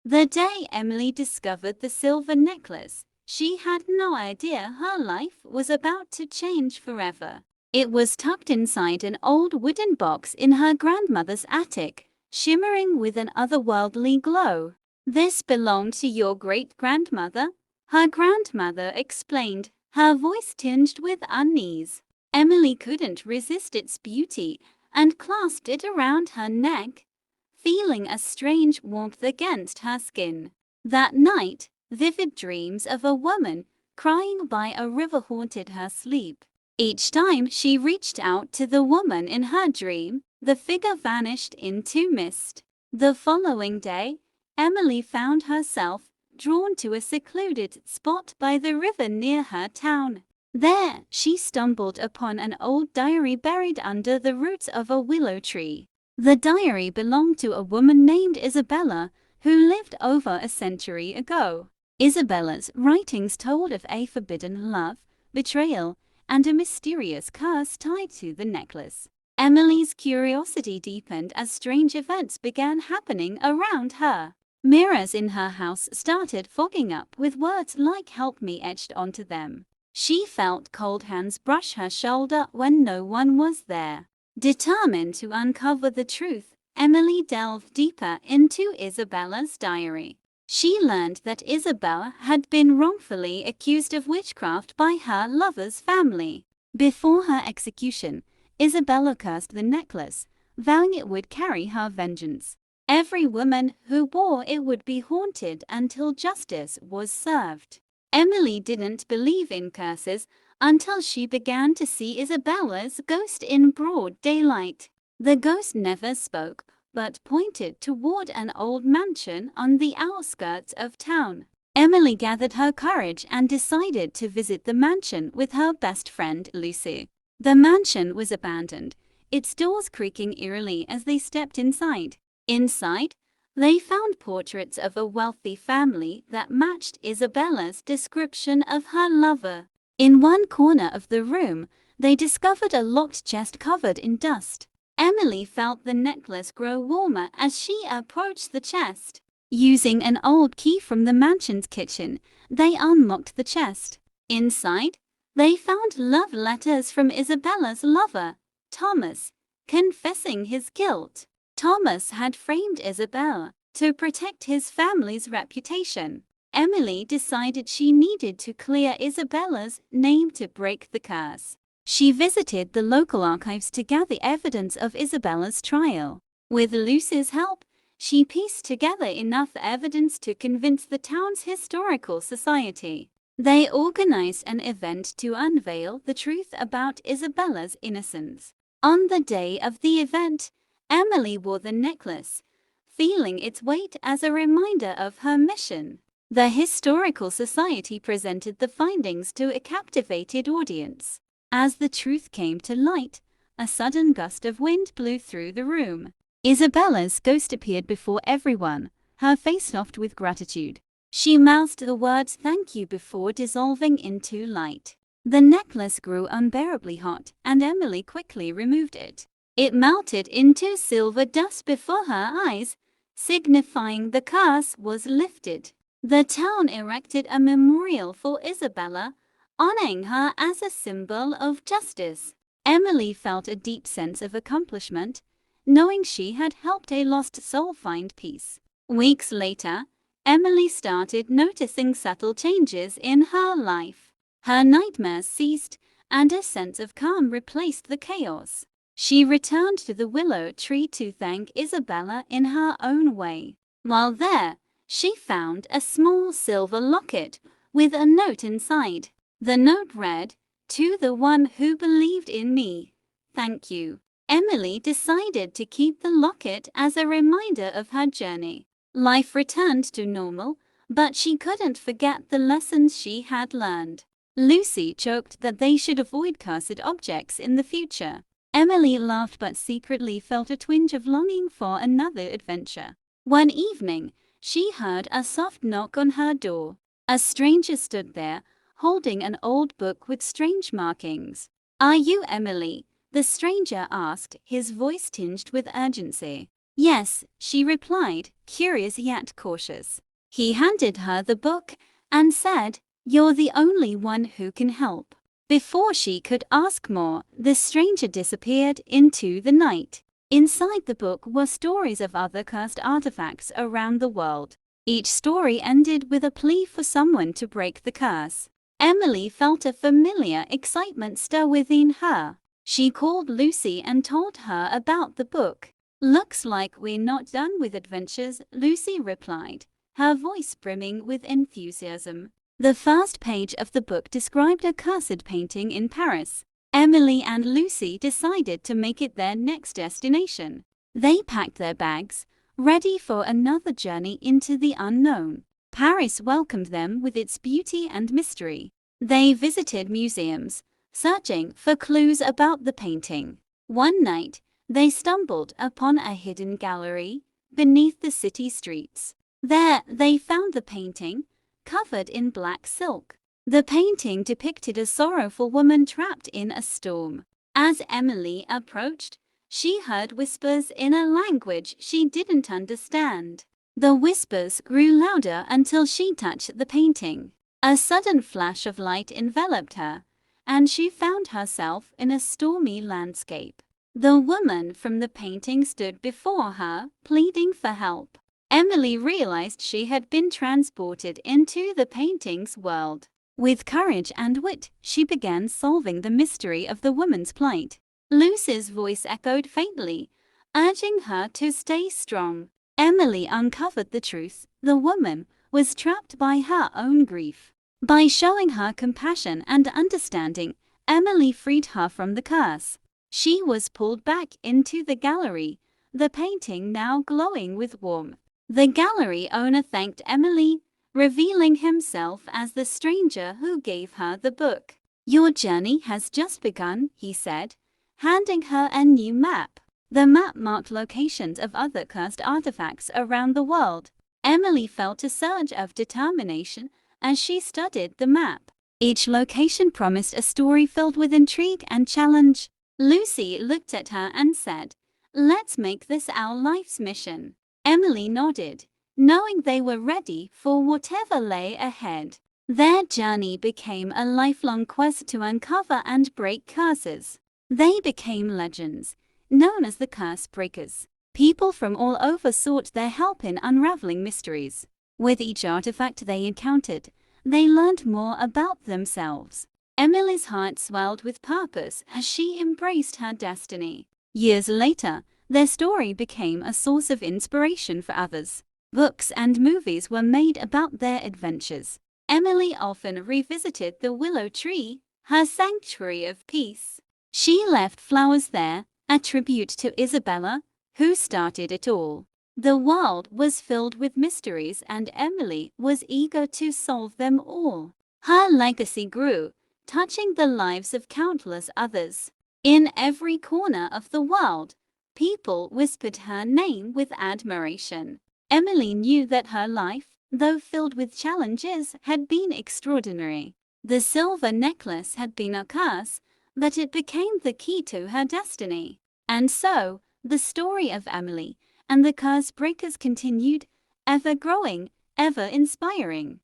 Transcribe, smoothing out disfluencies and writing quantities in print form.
The day Emily discovered the silver necklace, she had no idea her life was about to change forever. It was tucked inside an old wooden box in her grandmother's attic, shimmering with an otherworldly glow. "This belonged to your great-grandmother," her grandmother explained, her voice tinged with unease. Emily couldn't resist its beauty and clasped it around her neck, feeling a strange warmth against her skin. That night, vivid dreams of a woman crying by a river haunted her sleep. Each time she reached out to the woman in her dream, the figure vanished into mist. The following day, Emily found herself drawn to a secluded spot by the river near her town. There, she stumbled upon an old diary buried under the roots of a willow tree. The diary belonged to a woman named Isabella, who lived over a century ago. Isabella's writings told of a forbidden love, betrayal, and a mysterious curse tied to the necklace. Emily's curiosity deepened as strange events began happening around her. Mirrors in her house started fogging up with words like "help me" etched onto them. She felt cold hands brush her shoulder when no one was there. Determined to uncover the truth, Emily delved deeper into Isabella's diary. She learned that Isabella had been wrongfully accused of witchcraft by her lover's family. Before her execution, Isabella cursed the necklace, vowing it would carry her vengeance. Every woman who wore it would be haunted until justice was served. Emily didn't believe in curses until she began to see Isabella's ghost in broad daylight. The ghost never spoke, but pointed toward an old mansion on the outskirts of town. Emily gathered her courage and decided to visit the mansion with her best friend Lucy. The mansion was abandoned, its doors creaking eerily as they stepped inside. Inside, they found portraits of a wealthy family that matched Isabella's description of her lover. In one corner of the room, they discovered a locked chest covered in dust. Emily felt the necklace grow warmer as she approached the chest. Using an old key from the mansion's kitchen, they unlocked the chest. Inside, they found love letters from Isabella's lover, Thomas, confessing his guilt. Thomas had framed Isabella to protect his family's reputation. Emily decided she needed to clear Isabella's name to break the curse. She visited the local archives to gather evidence of Isabella's trial. With Lucy's help, she pieced together enough evidence to convince the town's historical society. They organized an event to unveil the truth about Isabella's innocence. On the day of the event, Emily wore the necklace, feeling its weight as a reminder of her mission. The Historical Society presented the findings to a captivated audience. As the truth came to light, a sudden gust of wind blew through the room. Isabella's ghost appeared before everyone, her face soft with gratitude. She mouthed the words "thank you" before dissolving into light. The necklace grew unbearably hot, and Emily quickly removed it. It melted into silver dust before her eyes, signifying the curse was lifted. The town erected a memorial for Isabella, honoring her as a symbol of justice. Emily felt a deep sense of accomplishment, knowing she had helped a lost soul find peace. Weeks later, Emily started noticing subtle changes in her life. Her nightmares ceased, and a sense of calm replaced the chaos. She returned to the willow tree to thank Isabella in her own way. While there, she found a small silver locket with a note inside. The note read, "To the one who believed in me, thank you." Emily decided to keep the locket as a reminder of her journey. Life returned to normal, but she couldn't forget the lessons she had learned. Lucy joked that they should avoid cursed objects in the future. Emily laughed but secretly felt a twinge of longing for another adventure. One evening, she heard a soft knock on her door. A stranger stood there, holding an old book with strange markings. "Are you Emily?" the stranger asked, his voice tinged with urgency. Yes, she replied, curious yet cautious. He handed her the book and said, "You're the only one who can help." Before she could ask more, the stranger disappeared into the night. Inside the book were stories of other cursed artifacts around the world. Each story ended with a plea for someone to break the curse. Emily felt a familiar excitement stir within her. She called Lucy and told her about the book. "Looks like we're not done with adventures," Lucy replied, her voice brimming with enthusiasm. The first page of the book described a cursed painting in Paris. Emily and Lucy decided to make it their next destination. They packed their bags, ready for another journey into the unknown. Paris welcomed them with its beauty and mystery. They visited museums, searching for clues about the painting. One night, they stumbled upon a hidden gallery beneath the city streets. There, they found the painting, covered in black silk. The painting depicted a sorrowful woman trapped in a storm. As Emily approached, she heard whispers in a language she didn't understand. The whispers grew louder until she touched the painting. A sudden flash of light enveloped her, and she found herself in a stormy landscape. The woman from the painting stood before her, pleading for help. Emily realized she had been transported into the painting's world. With courage and wit, she began solving the mystery of the woman's plight. Lucy's voice echoed faintly, urging her to stay strong. Emily uncovered the truth: the woman was trapped by her own grief. By showing her compassion and understanding, Emily freed her from the curse. She was pulled back into the gallery, the painting now glowing with warmth. The gallery owner thanked Emily, revealing himself as the stranger who gave her the book. "Your journey has just begun," he said, handing her a new map. The map marked locations of other cursed artifacts around the world. Emily felt a surge of determination as she studied the map. Each location promised a story filled with intrigue and challenge. Lucy looked at her and said, "Let's make this our life's mission." Emily nodded, knowing they were ready for whatever lay ahead. Their journey became a lifelong quest to uncover and break curses. They became legends, known as the Curse Breakers. People from all over sought their help in unraveling mysteries. With each artifact they encountered, they learned more about themselves. Emily's heart swelled with purpose as she embraced her destiny. Years later, their story became a source of inspiration for others. Books and movies were made about their adventures. Emily often revisited the willow tree, her sanctuary of peace. She left flowers there, a tribute to Isabella, who started it all. The world was filled with mysteries, and Emily was eager to solve them all. Her legacy grew, touching the lives of countless others. In every corner of the world, people whispered her name with admiration. Emily knew that her life, though filled with challenges, had been extraordinary. The silver necklace had been a curse, but it became the key to her destiny. And so, the story of Emily and the Curse Breakers continued, ever growing, ever inspiring.